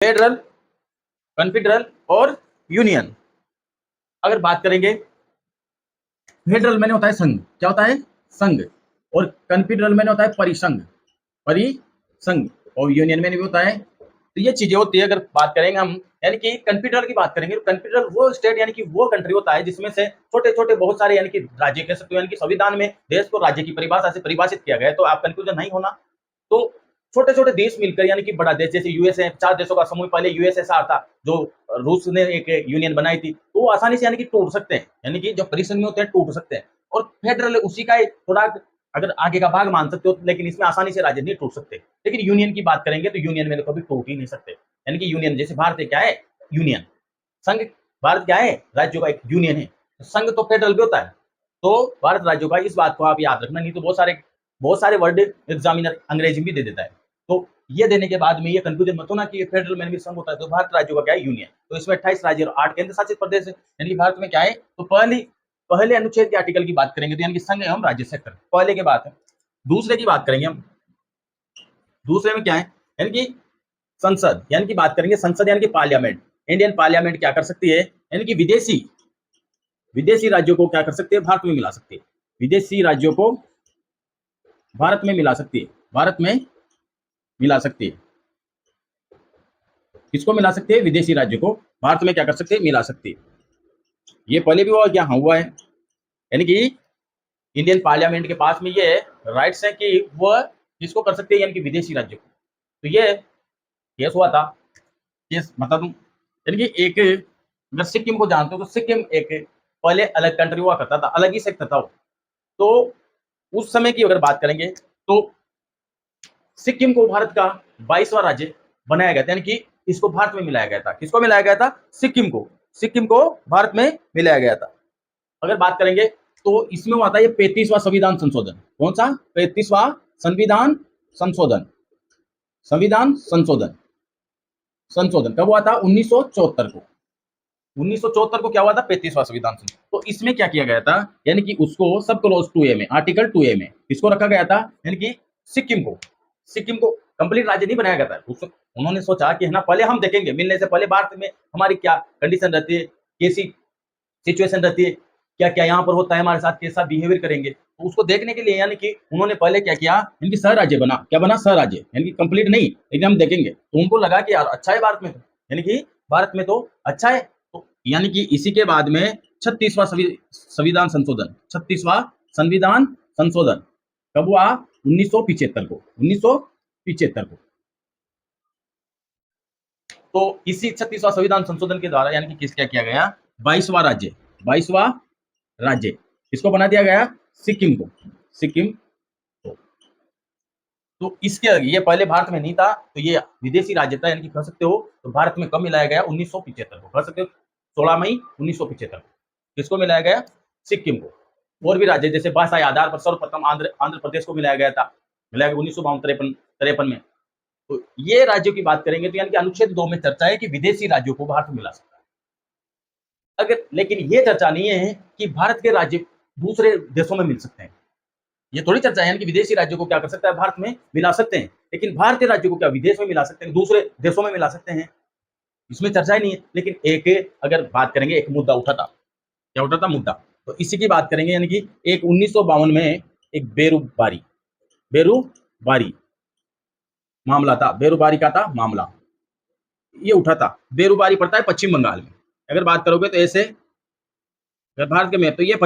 Federal, कन्फेडरल और union. अगर बात करेंगे, फेडरल मैंने होता है संघ, क्या होता है संघ, और कन्फेडरल मैंने होता है परिसंघ, परिसंघ, और यूनियन में भी होता है। तो ये चीजें होती है। अगर बात करेंगे हम, यानी कि कन्फेडरल की बात करेंगे, कन्फेडरल वो स्टेट यानी कि वो कंट्री होता है जिसमें से छोटे छोटे बहुत सारे यानी कि राज्य कह सकते हो, यानी कि संविधान में देश को राज्य की परिभाषा से परिभाषित किया गया है। तो आप कंफ्यूजन नहीं होना। तो छोटे छोटे देश मिलकर यानी कि बड़ा देश, जैसे यूएसए, 4 देशों का समूह, पहले यूएसएसआर था जो रूस ने एक यूनियन बनाई थी, तो वो आसानी से यानी कि टूट सकते हैं, यानी कि जो परिसंघ में होते हैं टूट सकते हैं। और फेडरल उसी का एक थोड़ा अगर आगे का भाग मान सकते हो, लेकिन इसमें आसानी से राज्य नहीं टूट सकते। लेकिन यूनियन की बात करेंगे तो यूनियन में कभी टूट ही नहीं सकते, यानी कि यूनियन जैसे भारत क्या है यूनियन, संघ भारत क्या है राज्यों का एक यूनियन है, संघ तो फेडरल भी होता है। तो भारत राज्यों का, इस बात को आप याद रखना, नहीं तो बहुत सारे वर्ड एग्जामिनर अंग्रेजी भी दे देता है। तो ये देने के बाद में ये कंफ्यूजन मत होना कि फेडरल में भी संघ होता है। तो भारत राज्यों का क्या है यूनियन। तो इसमें 28 राज्य और 8 केंद्र शासित प्रदेश है, यानी कि भारत में क्या है। तो पहले अनुच्छेद के आर्टिकल की बात करेंगे तो यानी कि संघ एवं राज्य सेक्टर पहले के बात है। दूसरे की बात करेंगे हम, दूसरे में क्या है, यानी कि संसद, यानी कि बात करेंगे संसद यानी कि पार्लियामेंट। इंडियन पार्लियामेंट क्या कर सकती है, यानी कि विदेशी राज्यों को क्या कर सकती है, भारत में मिला सकती है। विदेशी राज्यों को भारत में मिला सकती है, भारत में मिला सकती है। किसको मिला सकती है, विदेशी राज्यों को भारत में क्या कर सकते हैं, मिला सकती है। ये पहले भी हुआ क्या, हाँ हुआ है। यानी कि इंडियन पार्लियामेंट के पास में ये राइट्स है कि वह किसको कर सकते हैं, यानी कि विदेशी राज्यों को। तो ये केस हुआ था, केस बता दूं, यानी कि एक, अगर सिक्किम को जानते हो तो सिक्किम एक पहले अलग कंट्री हुआ करता था, अलग ही सेक्टर था वो। तो उस समय की अगर बात करेंगे तो सिक्किम को भारत का 22वां राज्य बनाया गया था, यानी कि इसको भारत में मिलाया गया था। किसको मिलाया गया था, सिक्किम को भारत में मिलाया गया था। अगर बात करेंगे तो इसमें हुआ था ये 35वां संविधान संशोधन। कौन सा, 35वां संविधान संशोधन। संविधान संशोधन संशोधन कब हुआ था, 1974 को। 1974 को क्या हुआ था, 35वां संविधान संशोधन। तो इसमें क्या किया गया था, यानी कि उसको सब क्लॉज 2A में, आर्टिकल 2A में किसको रखा गया था, यानी कि सिक्किम को कंप्लीट राज्य नहीं बनाया गया था। उन्होंने सोचा कि है ना, पहले हम देखेंगे मिलने से पहले भारत में हमारी क्या कंडीशन रहती है, कैसी सिचुएशन रहती है, क्या क्या यहाँ पर होता है हमारे साथ, कैसा बिहेवियर करेंगे। तो उसको देखने के लिए यानी कि उन्होंने पहले क्या किया, इनकी सह राज्य बना। क्या बना, सह राज्य, यानी कि कंप्लीट नहीं, लेकिन हम देखेंगे। तो उनको लगा कि यार अच्छा है भारत में तो, यानी कि भारत में तो अच्छा है। तो यानी कि इसी के बाद में 36वां संविधान संशोधन, 36वां संविधान संशोधन कब हुआ, 1975 को, 1975 को। तो इसी 36वां संविधान संशोधन के द्वारा यानी कि किस क्या किया गया, 22वां राज्य किसको बना दिया गया, सिक्किम को, सिक्किम को। तो इसके ये पहले भारत में नहीं था, तो ये विदेशी राज्य था, यानी कि कह सकते हो। तो भारत में कब मिलाया गया, 1975 को, कह सकते हो 16 मई 1975 को। किसको मिलाया गया, सिक्किम को। और भी राज्य जैसे भाषा आधार पर सर्वप्रथम आंध्र प्रदेश को मिलाया गया था, मिलाया गया 1953 में। तो ये राज्यों की बात करेंगे तो यानी कि अनुच्छेद 2 में चर्चा है कि विदेशी राज्यों को भारत में मिला सकता है। अगर लेकिन ये चर्चा नहीं है कि भारत के राज्य दूसरे देशों में मिल सकते हैं। ये थोड़ी चर्चा है यानी कि विदेशी राज्यों को क्या कर सकता है, भारत में मिला सकते हैं। लेकिन भारतीय राज्यों को क्या विदेश में मिला सकते हैं, दूसरे देशों में मिला सकते हैं, इसमें चर्चा ही नहीं है। लेकिन एक अगर बात करेंगे, एक मुद्दा उठा था, क्या उठा था मुद्दा, तो इसी की बात करेंगे। यानी कि एक 1952 में एक बेरूबारी मामला था, बेरूबारी का था मामला, ये उठा था। बेरूबारी पड़ता है पश्चिम बंगाल में। अगर बात करोगे तो ऐसे, अगर भारत के में तो ये